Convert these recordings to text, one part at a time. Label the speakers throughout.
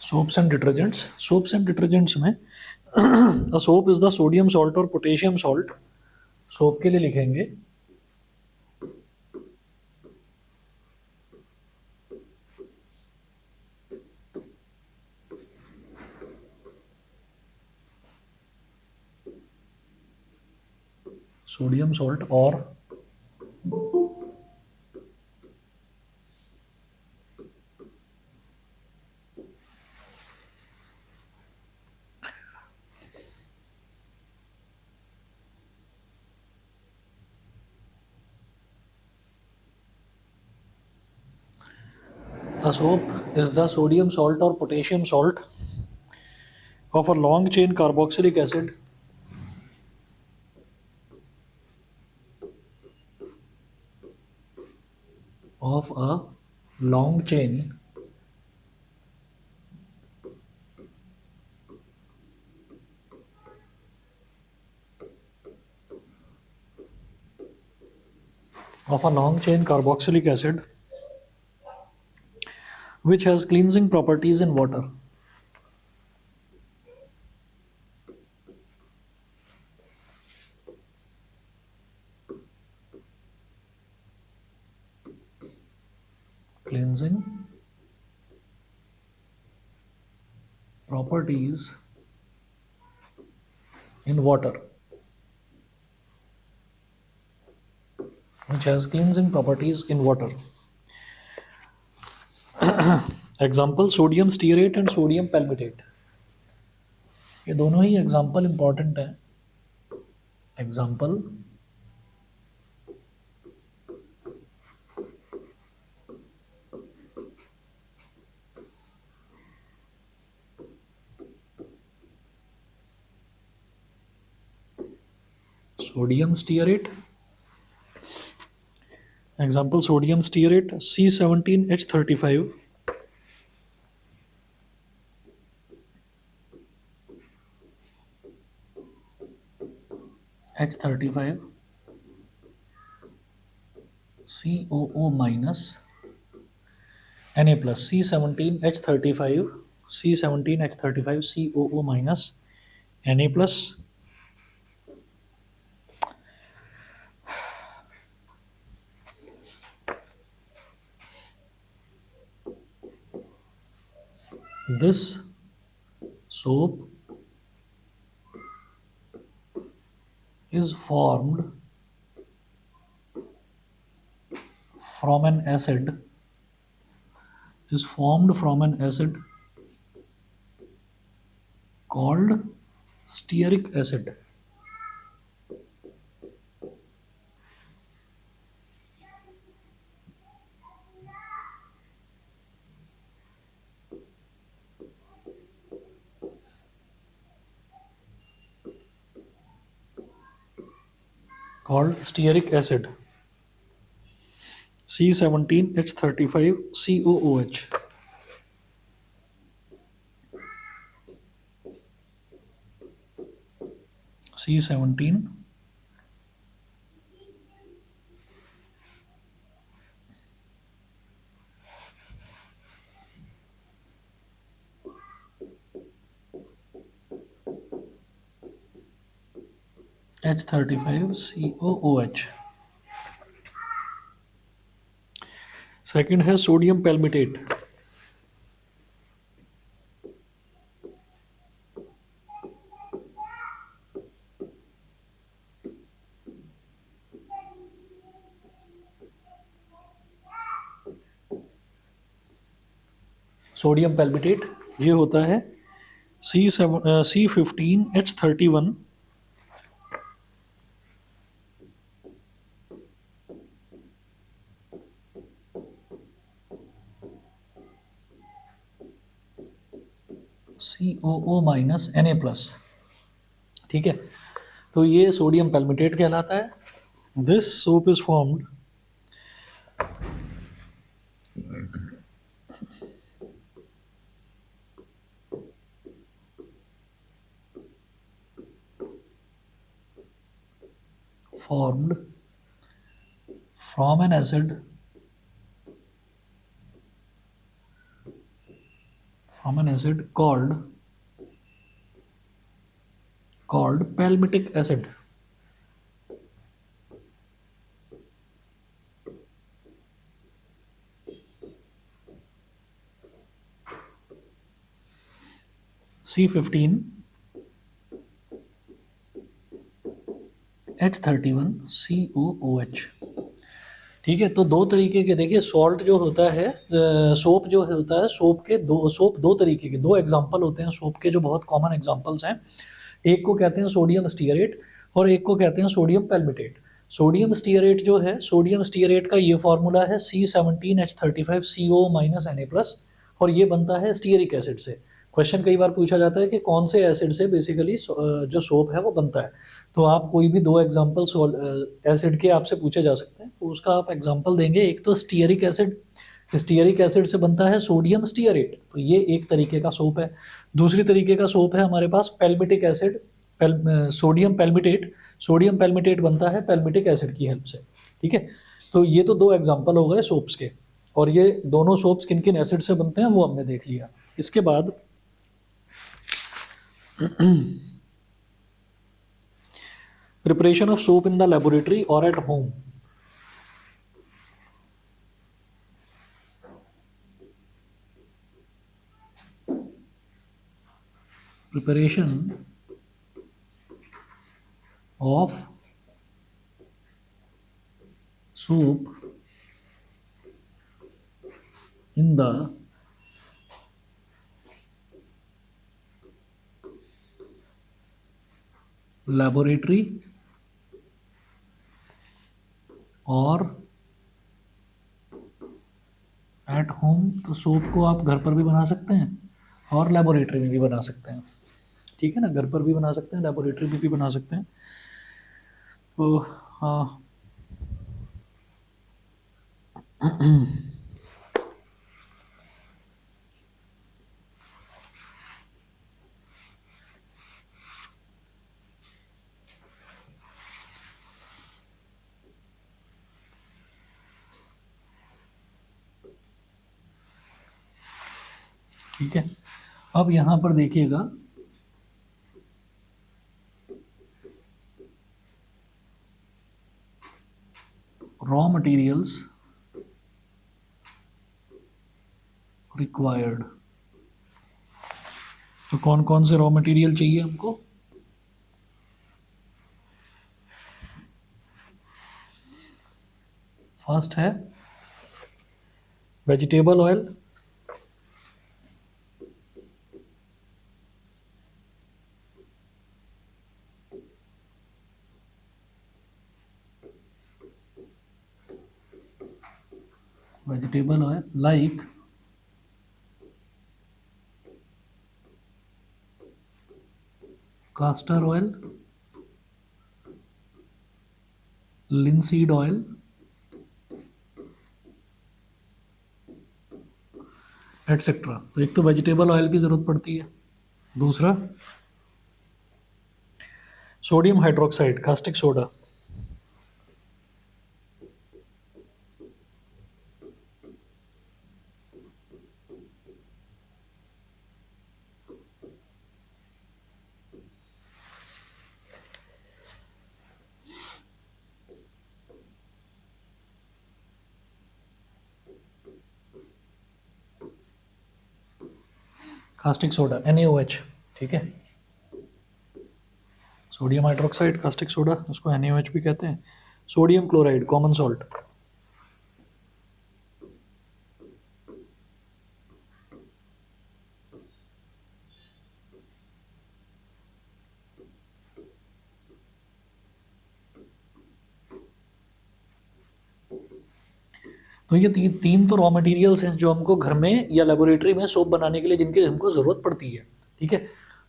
Speaker 1: Soaps and detergents, soaps and detergents में a soap is the sodium salt और potassium salt. Soap के लिए लिखेंगे सोडियम सॉल्ट और a soap is the sodium salt or potassium salt of a long chain carboxylic acid of a long chain of a long chain carboxylic acid which has cleansing properties in water. Cleansing properties in water, which has cleansing properties in water. Example sodium stearate and sodium palmitate, ये दोनों ही example important है। Example sodium stearate, example sodium stearate C17H35 H35 COO minus Na plus C17H35 COO minus Na plus this soap is formed from an acid called stearic acid. C17H35COOH. C17 H35COOH. Second है sodium पैल्मिटेट, sodium palmitate ये होता है C15H31 COO minus Na plus. ठीक है, तो ये sodium पैल्मिटेट कहलाता है। This soap is formed from an acid acid called palmitic acid. C15H31COOH। ठीक है, तो दो तरीके के, देखिए सॉल्ट जो होता है, सोप जो होता है, सोप दो तरीके के, दो एग्जांपल होते हैं सोप के जो बहुत कॉमन एग्जांपल्स हैं। एक को कहते हैं सोडियम स्टीयरेट और एक को कहते हैं सोडियम पैल्मिटेट। सोडियम स्टीयरेट जो है, सोडियम स्टीयरेट का ये फॉर्मूला है C17H35CO-Na+, और ये बनता है स्टीयरिक एसिड से। क्वेश्चन कई बार पूछा जाता है कि कौन से एसिड से बेसिकली जो सोप है वो बनता है। तो आप कोई भी दो एग्जांपल एसिड के आपसे पूछे जा सकते हैं, तो उसका आप एग्जांपल देंगे। एक तो स्टीयरिक एसिड, स्टीयरिक एसिड से बनता है सोडियम स्टीयरेट, तो ये एक तरीके का सोप है। दूसरी तरीके का सोप है हमारे पास पैल्मिटिक एसिड, सोडियम पैल्मिटेट। सोडियम पैल्मिटेट बनता है पैल्मिटिक एसिड की हेल्प से। ठीक है, तो ये तो दो एग्जांपल हो गए सोप्स के, और ये दोनों सोप्स किन किन एसिड से बनते हैं वो हमने देख लिया। इसके बाद preparation of soap in the laboratory और at home. Preparation of soap in the laboratory और एट होम। तो सोप को आप घर पर भी बना सकते हैं और लेबोरेटरी में भी बना सकते हैं। ठीक है ना, घर पर भी बना सकते हैं, लेबोरेटरी में भी बना सकते हैं। तो हाँ, ठीक है। अब यहाँ पर देखिएगा, रॉ मटेरियल्स रिक्वायर्ड। तो कौन कौन से रॉ मटेरियल चाहिए हमको? फर्स्ट है vegetable oil, vegetable oil like castor oil, linseed oil, etcetera. तो एक तो वेजिटेबल ऑयल की ज़रूरत पड़ती है, दूसरा sodium hydroxide, caustic soda. Caustic soda NaOH। ठीक है, सोडियम हाइड्रोक्साइड, कास्टिक सोडा, उसको NaOH भी कहते हैं। Sodium chloride, common salt. तो ये तीन तो रॉ मटेरियल्स हैं जो हमको घर में या लेबोरेटरी में सोप बनाने के लिए जिनकी हमको ज़रूरत पड़ती है। ठीक है,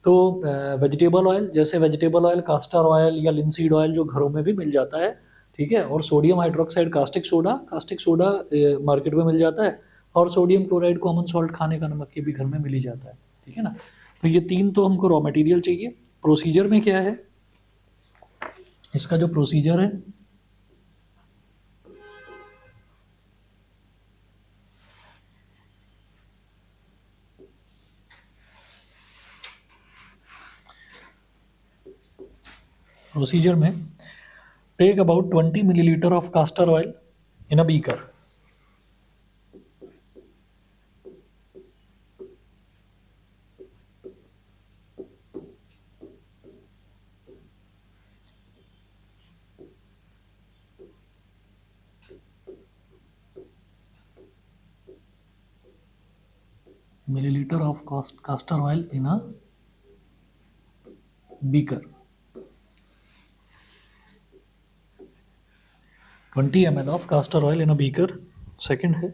Speaker 1: तो वेजिटेबल ऑयल, जैसे वेजिटेबल ऑयल, कास्टर ऑयल या लिंसीड ऑयल जो घरों में भी मिल जाता है। ठीक है, और sodium hydroxide, caustic soda market में मिल जाता है, और सोडियम क्लोराइड, कॉमन सॉल्ट, खाने का नमक, ये भी घर में मिल ही जाता है। ठीक है ना, तो ये तीन तो हमको रॉ मटेरियल चाहिए। प्रोसीजर में क्या है, इसका जो प्रोसीजर है, प्रोसीजर में take about 20 milliliter of castor oil in a beaker. Milliliter of castor oil in a beaker. 20 ml of castor oil in a beaker. Second है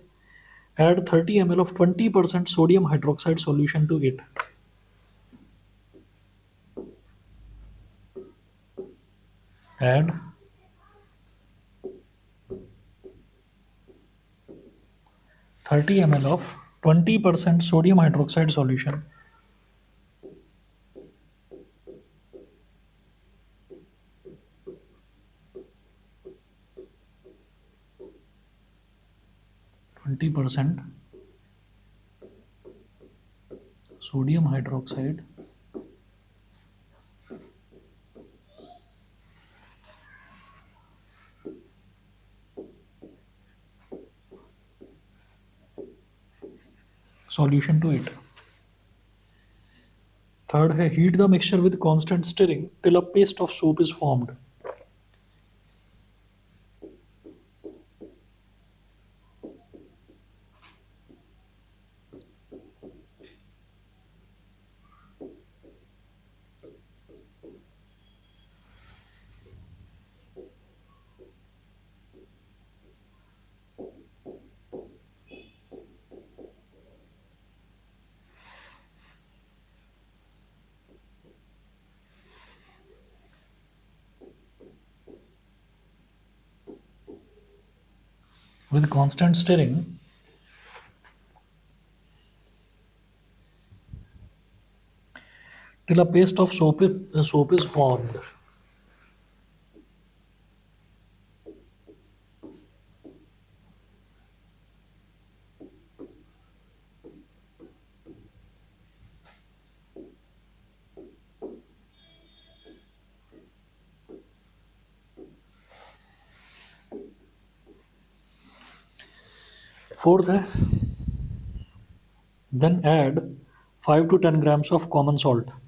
Speaker 1: add 30 ml of 20% sodium hydroxide solution to it. Add 30 ml of 20% sodium hydroxide solution. %, sodium hydroxide solution to it. Third है heat the mixture with constant stirring till a paste of soap is formed. With constant stirring till a paste of soap is formed. Fourth है then add 5 to 10 grams of common salt.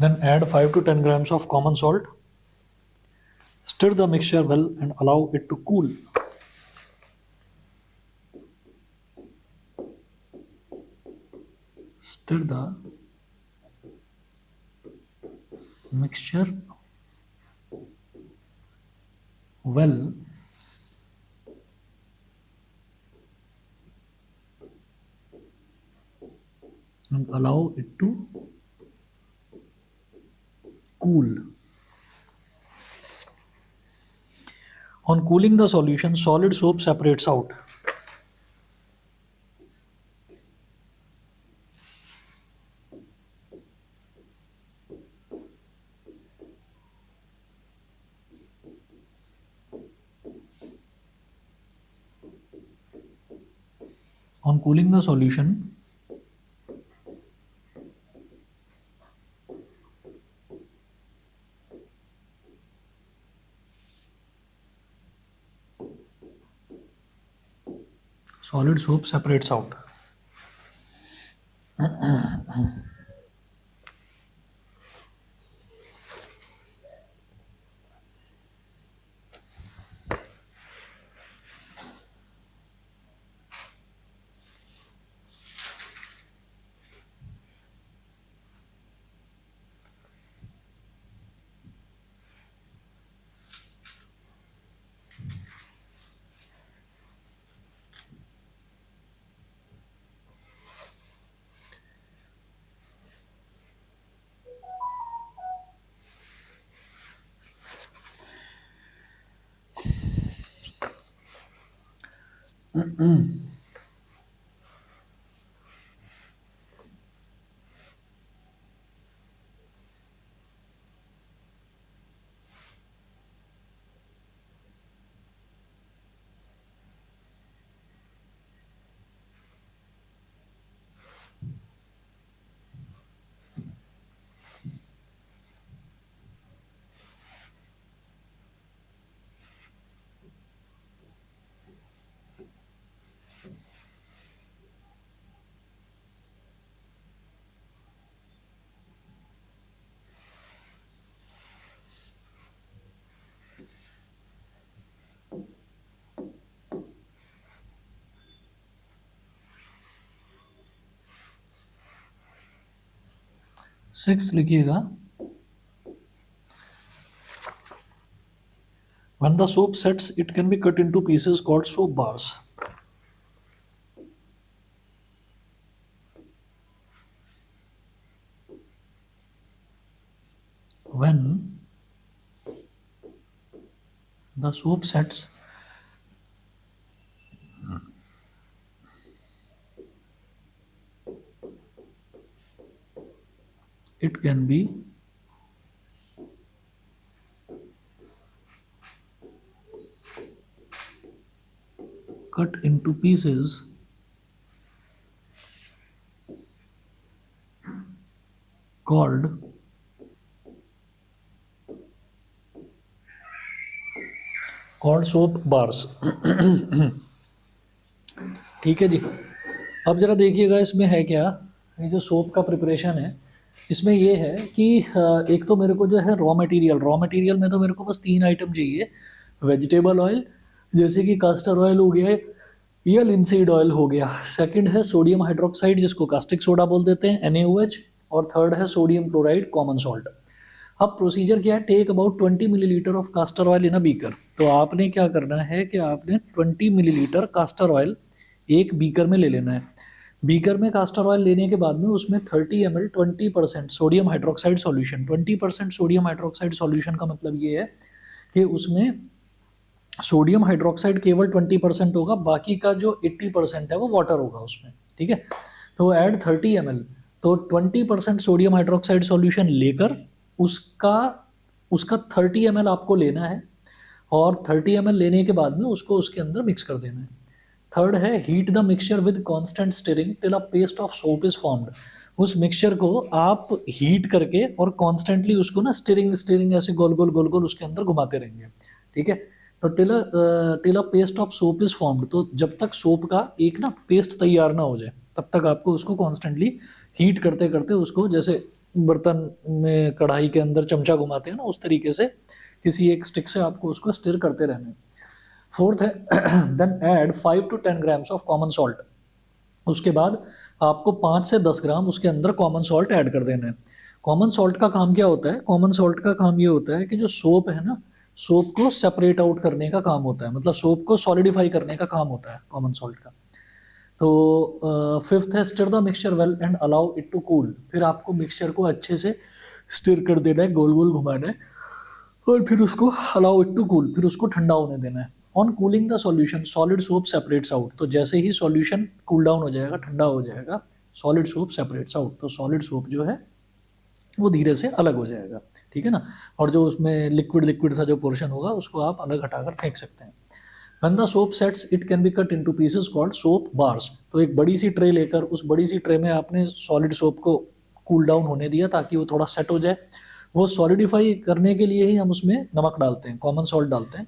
Speaker 1: Then add 5 to 10 grams of common salt. Stir the mixture well and allow it to cool. Stir the mixture well and allow it to cool. On cooling the solution, solid soap separates out. On cooling the solution, solid soap separates out. Six लिखिएगा, when the soap sets it can be cut into pieces called soap bars. When the soap sets it can be cut into pieces called soap bars. ठीक है जी। अब जरा देखिएगा इसमें है क्या, ये जो सोप का प्रिपरेशन है इसमें ये है कि एक तो मेरे को जो है रॉ मटेरियल में तो मेरे को बस तीन आइटम चाहिए। वेजिटेबल ऑयल जैसे कि कास्टर ऑयल हो गया या लिंसीड ऑयल हो गया, सेकंड है सोडियम हाइड्रोक्साइड जिसको कास्टिक सोडा बोल देते हैं NaOH, और थर्ड है सोडियम क्लोराइड कॉमन सॉल्ट। अब प्रोसीजर क्या है, take about 20 millilitre of castor oil in a beaker. तो आपने क्या करना है कि आपने 20 मिलीलीटर कास्टर ऑयल एक बीकर में ले लेना है। बीकर में कास्टर ऑयल लेने के बाद में उसमें 30 ml 20% sodium hydroxide solution. 20% sodium hydroxide solution का मतलब ये है कि उसमें सोडियम हाइड्रोक्साइड केवल 20% होगा, बाकी का जो 80% है वो वाटर होगा उसमें। ठीक है, तो ऐड 30 ml, तो 20% सोडियम हाइड्रोक्साइड सॉल्यूशन लेकर उसका उसका 30 ml आपको लेना है, और 30 ml लेने के बाद में उसको उसके अंदर मिक्स कर देना है। थर्ड है heat the mixture with constant stirring till a paste of soap is formed. उस मिक्सचर को आप हीट करके और कॉन्स्टेंटली उसको ना स्टिरिंग स्टिरिंग ऐसे गोल गोल गोल गोल उसके अंदर घुमाते रहेंगे। ठीक है, तो till a paste of soap is formed, तो जब तक सोप का एक ना पेस्ट तैयार ना हो जाए तब तक आपको उसको कॉन्स्टेंटली हीट करते करते उसको, जैसे बर्तन में कढ़ाई के अंदर चमचा घुमाते हैं ना, उस तरीके से किसी एक स्टिक से आपको उसको स्टिर करते रहना है। फोर्थ है then add 5 to 10 grams of common salt. उसके बाद आपको 5 से 10 ग्राम उसके अंदर कॉमन सॉल्ट ऐड कर देना है। कॉमन सॉल्ट का काम क्या होता है, कॉमन सॉल्ट का काम ये होता है कि जो सोप है ना, सोप को सेपरेट आउट करने का काम होता है, मतलब सोप को सॉलिडिफाई करने का काम होता है कॉमन सॉल्ट का। तो फिफ्थ है stir the mixture well and allow it to cool. फिर आपको मिक्सचर को अच्छे से स्टिर कर देना है, गोल गोल घुमाना है, और फिर उसको अलाउ इट टू कूल, फिर उसको ठंडा होने देना है। On cooling the solution solid soap separates out. तो जैसे ही सॉल्यूशन कूल डाउन हो जाएगा, ठंडा हो जाएगा, सॉलिड सोप सेपरेट्स आउट, तो सॉलिड सोप जो है वो धीरे से अलग हो जाएगा। ठीक है ना, और जो उसमें लिक्विड लिक्विड सा जो पोर्शन होगा उसको आप अलग हटाकर फेंक सकते हैं। When the soap sets, it can be cut into pieces called soap bars। तो एक बड़ी सी ट्रे लेकर उस बड़ी सी ट्रे में आपने सॉलिड सोप को कूल डाउन होने दिया ताकि वो थोड़ा सेट हो जाए। वो सॉलिडिफाई करने के लिए ही हम उसमें नमक डालते हैं, कॉमन सॉल्ट डालते हैं,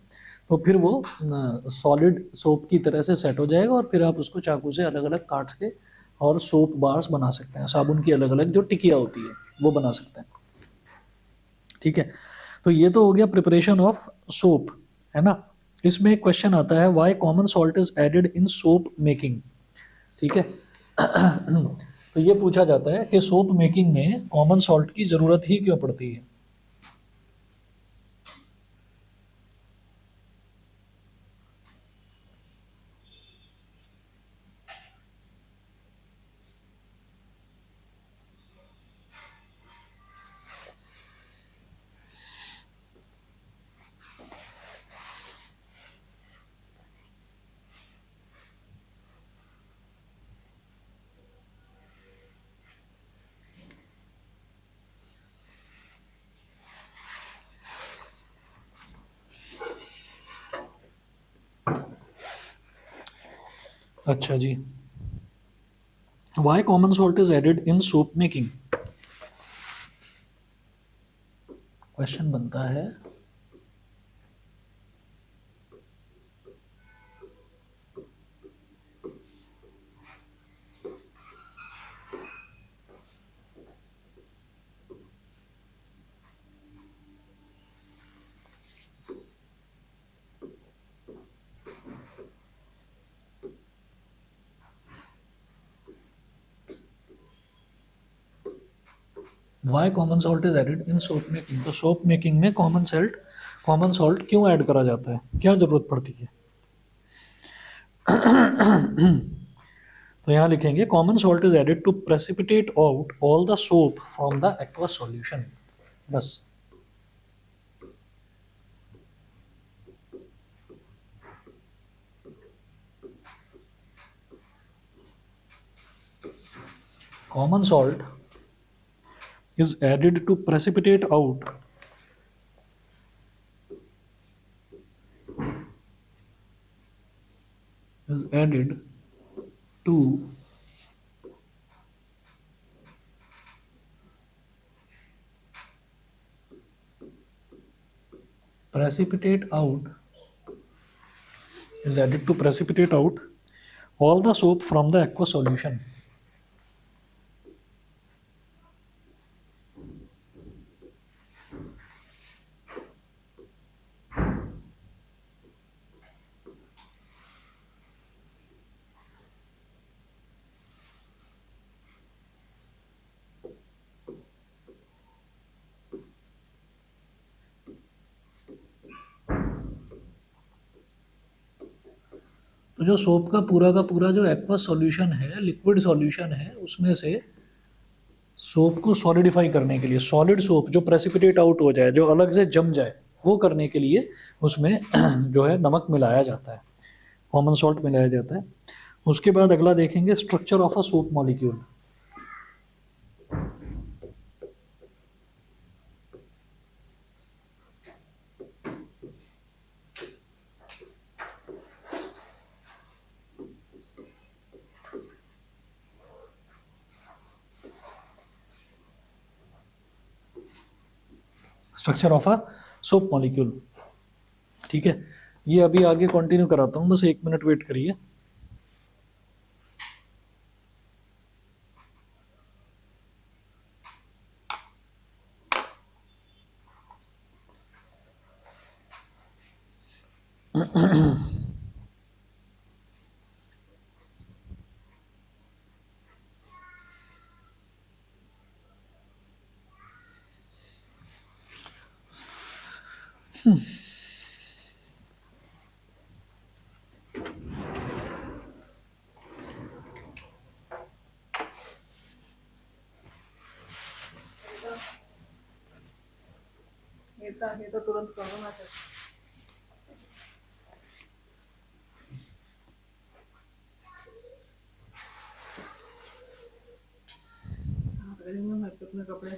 Speaker 1: तो फिर वो सॉलिड सोप की तरह से सेट हो जाएगा, और फिर आप उसको चाकू से अलग अलग काट के और सोप बार्स बना सकते हैं। साबुन की अलग अलग जो टिकिया होती है वो बना सकते हैं। ठीक है, तो ये तो हो गया प्रिपरेशन ऑफ सोप, है ना। इसमें एक क्वेश्चन आता है why common salt is added in soap making. ठीक है, तो ये पूछा जाता है कि सोप मेकिंग में कॉमन सॉल्ट की जरूरत ही क्यों पड़ती है। अच्छा जी, why common salt is added in soap making, question बनता है। Why common salt is added in soap making, तो सोप मेकिंग में कॉमन सॉल्ट क्यों ऐड करा जाता है, क्या जरूरत पड़ती है। तो यहाँ लिखेंगे common salt is added to precipitate out all the soap from the aqueous solution, बस। Common salt is added to precipitate out is added to precipitate out is added to precipitate out all the soap from the aqueous solution। तो जो soap का पूरा जो aqueous solution है, liquid solution है, उसमें से सोप को सॉलिडिफाई करने के लिए, सॉलिड सोप जो प्रेसिपिटेट आउट हो जाए, जो अलग से जम जाए, वो करने के लिए उसमें जो है नमक मिलाया जाता है, कॉमन सॉल्ट मिलाया जाता है। उसके बाद अगला देखेंगे structure of a soap molecule. Structure of a soap molecule, ठीक है। ये अभी आगे कंटिन्यू कराता हूँ, बस 1 मिनट वेट करिए।
Speaker 2: ये तो तुरंत करो ना। मैं अपने कपड़े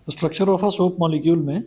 Speaker 1: structure of a soap molecule में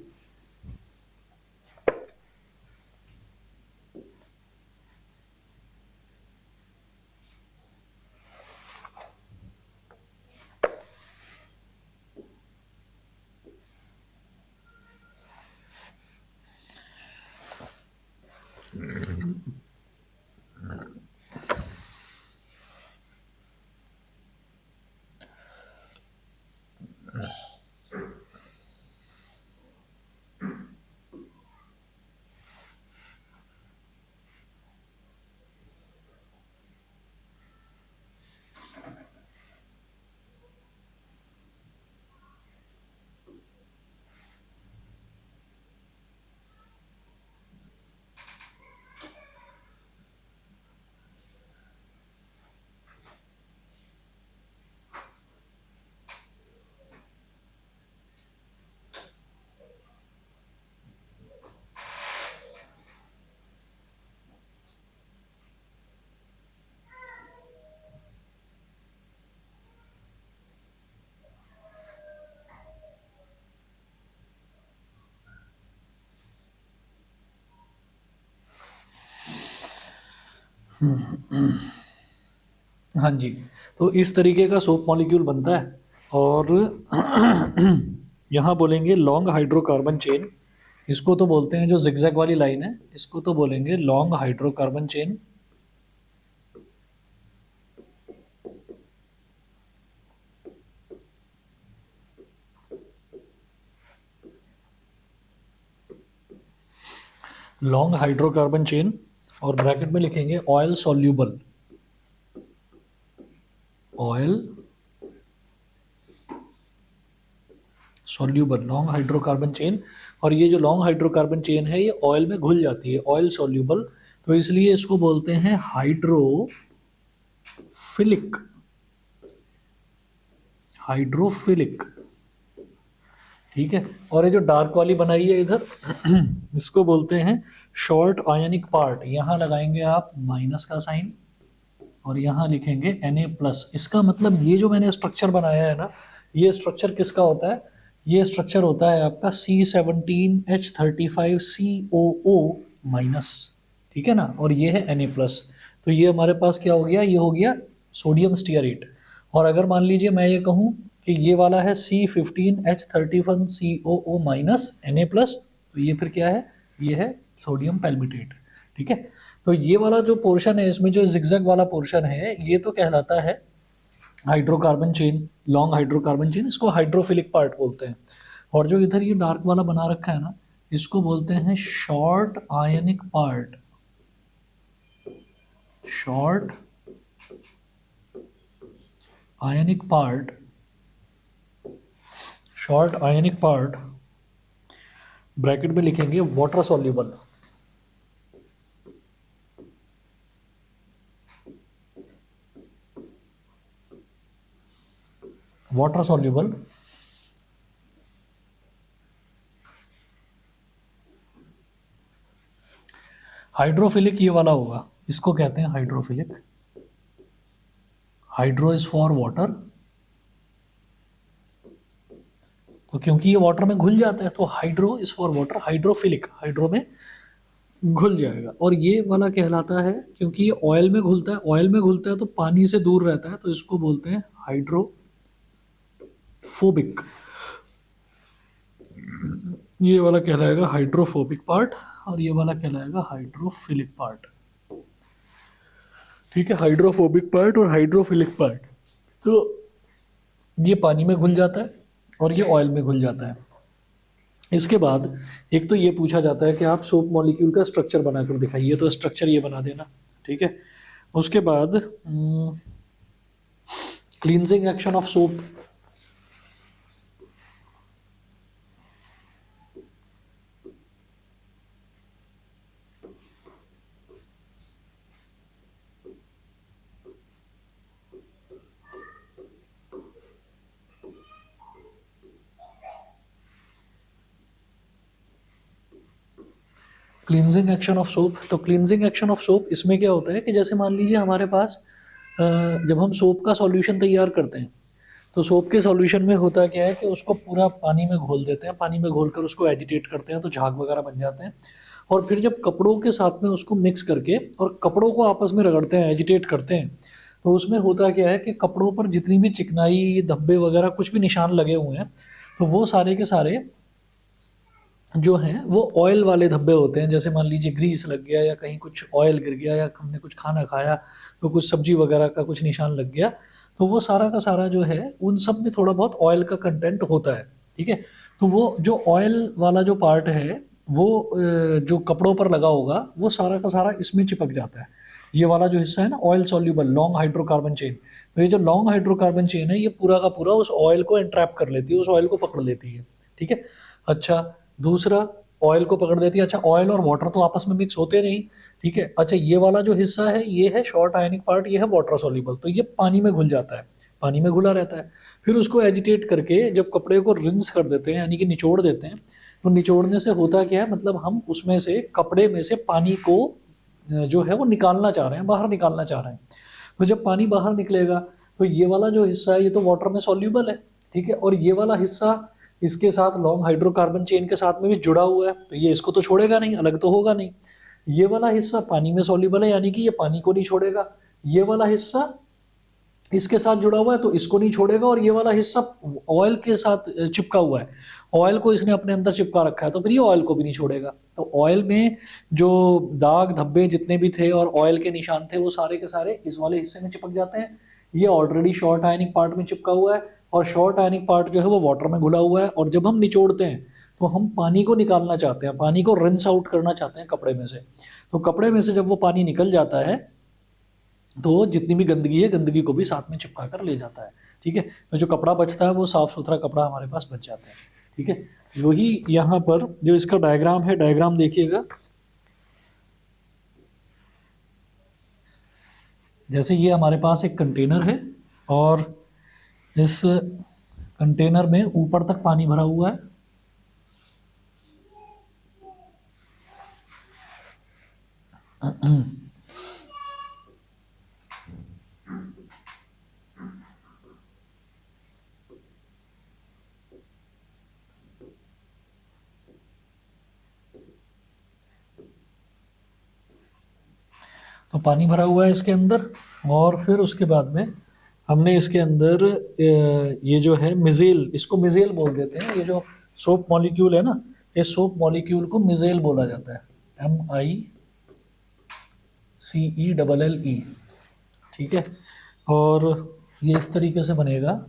Speaker 1: हाँ जी, तो इस तरीके का सोप मॉलिक्यूल बनता है। और यहाँ बोलेंगे लॉन्ग हाइड्रोकार्बन चेन, इसको तो बोलते हैं जो जिगजैग वाली लाइन है, इसको तो बोलेंगे long hydrocarbon chain. Long hydrocarbon chain, और ब्रैकेट में लिखेंगे oil soluble, oil soluble, long hydrocarbon chain. और ये जो लॉन्ग हाइड्रोकार्बन चेन है ये ऑयल में घुल जाती है, ऑयल सॉल्यूबल, तो इसलिए इसको बोलते हैं हाइड्रोफिलिक, हाइड्रोफिलिक। ठीक है, और ये जो डार्क वाली बनाई है इधर इसको बोलते हैं शॉर्ट आयनिक पार्ट। यहाँ लगाएंगे आप माइनस का साइन और यहाँ लिखेंगे Na+। इसका मतलब ये जो मैंने स्ट्रक्चर बनाया है ना, ये स्ट्रक्चर किसका होता है? ये स्ट्रक्चर होता है आपका C17H35COO-। ठीक है ना, और ये है Na+। तो ये हमारे पास क्या हो गया? ये हो गया सोडियम स्टीयरेट। और अगर मान लीजिए मैं ये कहूँ कि ये वाला है C15H31COO- Na+, तो ये फिर क्या है? ये है सोडियम पैल्मिटेट। ठीक है, तो ये वाला जो पोर्शन है इसमें, जो जिगजैग वाला पोर्शन है, ये तो कहलाता है hydrocarbon chain, long hydrocarbon chain, इसको हाइड्रोफिलिक पार्ट बोलते हैं। और जो इधर ये डार्क वाला बना रखा है ना, इसको बोलते हैं शॉर्ट आयनिक पार्ट, शॉर्ट आयनिक पार्ट, शॉर्ट आयनिक पार्ट, ब्रैकेट में लिखेंगे water soluble, water soluble. Hydrophilic ये वाला होगा, इसको कहते हैं hydrophilic. Hydro is for water, तो क्योंकि ये वाटर में घुल जाता है तो hydro is for water, hydrophilic, hydro में घुल जाएगा। और ये वाला कहलाता है क्योंकि ये ऑयल में घुलता है, ऑयल में घुलता है तो पानी से दूर रहता है, तो इसको बोलते हैं हाइड्रोफोबिक। ये वाला कहलाएगा हाइड्रोफोबिक पार्ट और ये वाला कहलाएगा हाइड्रोफिलिक पार्ट। ठीक है, हाइड्रोफोबिक पार्ट और हाइड्रोफिलिक पार्ट। तो ये पानी में घुल जाता है और ये ऑयल में घुल जाता है। इसके बाद एक तो ये पूछा जाता है कि आप सोप मॉलिक्यूल का स्ट्रक्चर बनाकर दिखाइए, तो स्ट्रक्चर ये बना देना। ठीक है, उसके बाद cleansing action of soap. Cleansing action of soap, तो क्लींजिंग एक्शन ऑफ सोप इसमें क्या होता है कि जैसे मान लीजिए हमारे पास जब हम सोप का सॉल्यूशन तैयार करते हैं तो सोप के सॉल्यूशन में होता क्या है कि उसको पूरा पानी में घोल देते हैं, पानी में घोल कर उसको एजिटेट करते हैं तो झाग वगैरह बन जाते हैं। और फिर जब कपड़ों के साथ में उसको मिक्स करके और कपड़ों को आपस में रगड़ते हैं, एजिटेट करते हैं, तो उसमें होता क्या है कि कपड़ों पर जितनी भी चिकनाई, धब्बे वगैरह कुछ भी निशान लगे हुए हैं, तो वो सारे के सारे जो हैं वो ऑयल वाले धब्बे होते हैं। जैसे मान लीजिए ग्रीस लग गया या कहीं कुछ ऑयल गिर गया या हमने कुछ खाना खाया तो कुछ सब्जी वगैरह का कुछ निशान लग गया, तो वो सारा का सारा जो है उन सब में थोड़ा बहुत ऑयल का कंटेंट होता है। ठीक है, तो वो जो ऑयल वाला जो पार्ट है वो जो कपड़ों पर लगा होगा वो सारा का सारा इसमें चिपक जाता है। ये वाला जो हिस्सा है ना oil soluble long hydrocarbon chain, तो ये जो लॉन्ग हाइड्रोकार्बन चेन है ये पूरा का पूरा उस ऑयल को एंट्रैप कर लेती है, उस ऑयल को पकड़ लेती है। ठीक है, अच्छा, दूसरा ऑयल को पकड़ देती है। अच्छा, ऑयल और वाटर तो आपस में मिक्स होते नहीं। ठीक है, अच्छा, ये वाला जो हिस्सा है ये है शॉर्ट आयनिक पार्ट, ये है वाटर सॉल्युबल, तो ये पानी में घुल जाता है, पानी में घुला रहता है। फिर उसको एजिटेट करके जब कपड़े को रिंस कर देते हैं यानी कि निचोड़ देते हैं, तो निचोड़ने से होता क्या है, मतलब हम उसमें से कपड़े में से पानी को जो है वो निकालना चाह रहे हैं, बाहर निकालना चाह रहे हैं। तो जब पानी बाहर निकलेगा तो ये वाला जो हिस्सा है ये तो वाटर में सॉल्यूबल है। ठीक है, और ये वाला हिस्सा इसके साथ लॉन्ग हाइड्रोकार्बन चेन के साथ में भी जुड़ा हुआ है, तो ये इसको तो छोड़ेगा नहीं, अलग तो होगा नहीं। ये वाला हिस्सा पानी में सॉल्यूबल है यानी कि ये पानी को नहीं छोड़ेगा। ये वाला हिस्सा इसके साथ जुड़ा हुआ है तो इसको नहीं छोड़ेगा, और ये वाला हिस्सा ऑयल के साथ चिपका हुआ है, ऑयल को इसने अपने अंदर चिपका रखा है, तो फिर ये ऑयल को भी नहीं छोड़ेगा। तो ऑयल में जो दाग धब्बे जितने भी थे और ऑयल के निशान थे वो सारे के सारे इस वाले हिस्से में चिपक जाते हैं। ये ऑलरेडी शॉर्ट आयनिक पार्ट में चिपका हुआ है, और शॉर्ट आयनिक पार्ट जो है वो वाटर में घुला हुआ है। और जब हम निचोड़ते हैं तो हम पानी को निकालना चाहते हैं, पानी को रिंस आउट करना चाहते हैं कपड़े में से। तो कपड़े में से जब वो पानी निकल जाता है तो जितनी भी गंदगी है, गंदगी को भी साथ में चिपका कर ले जाता है। ठीक है, तो जो कपड़ा बचता है वो साफ सुथरा कपड़ा हमारे पास बच जाता है। ठीक है, वही यहाँ पर जो इसका डायग्राम है, डायग्राम देखिएगा। जैसे ये हमारे पास एक कंटेनर है और इस कंटेनर में ऊपर तक पानी भरा हुआ है। तो पानी भरा हुआ है इसके अंदर, और फिर उसके बाद में हमने इसके अंदर ये जो है मिजेल, इसको मिजेल बोल देते हैं। ये जो सोप मॉलिक्यूल है ना, इस सोप मॉलिक्यूल को मिजेल बोला जाता है, MICELLE। ठीक है, और ये इस तरीके से बनेगा।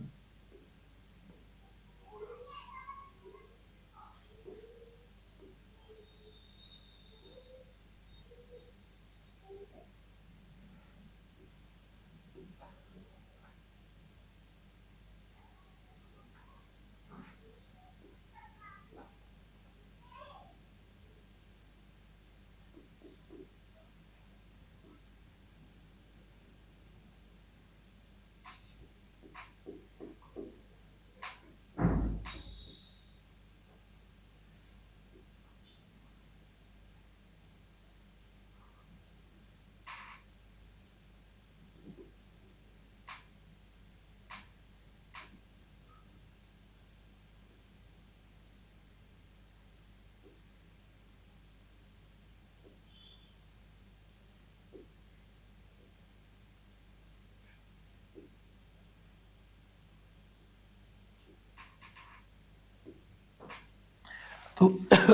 Speaker 1: तो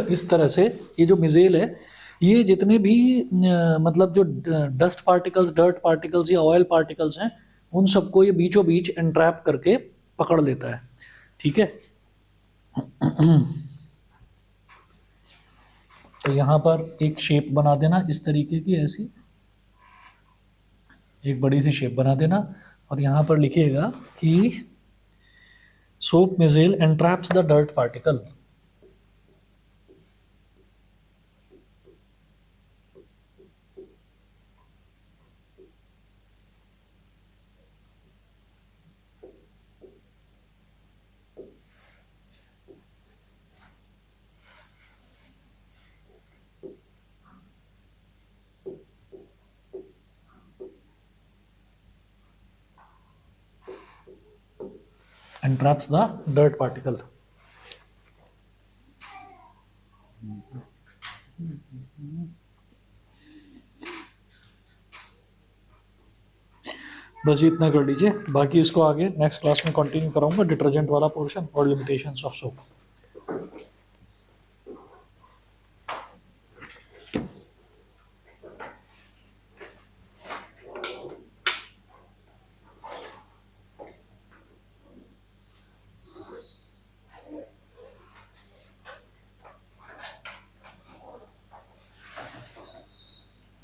Speaker 1: इस तरह से ये जो मिजेल है ये जितने भी मतलब जो डस्ट पार्टिकल्स, डर्ट पार्टिकल्स या ऑयल पार्टिकल्स हैं उन सबको ये बीचों बीच एंट्रैप करके पकड़ लेता है। ठीक है, तो यहाँ पर एक शेप बना देना इस तरीके की, ऐसी एक बड़ी सी शेप बना देना, और यहाँ पर लिखिएगा कि soap micelle entraps the dirt particle. and traps the dirt particle. बस ये इतना कर लीजिए, बाकी इसको आगे नेक्स्ट क्लास में कंटिन्यू कराऊंगा, डिटर्जेंट वाला पोर्शन और लिमिटेशंस ऑफ सोप।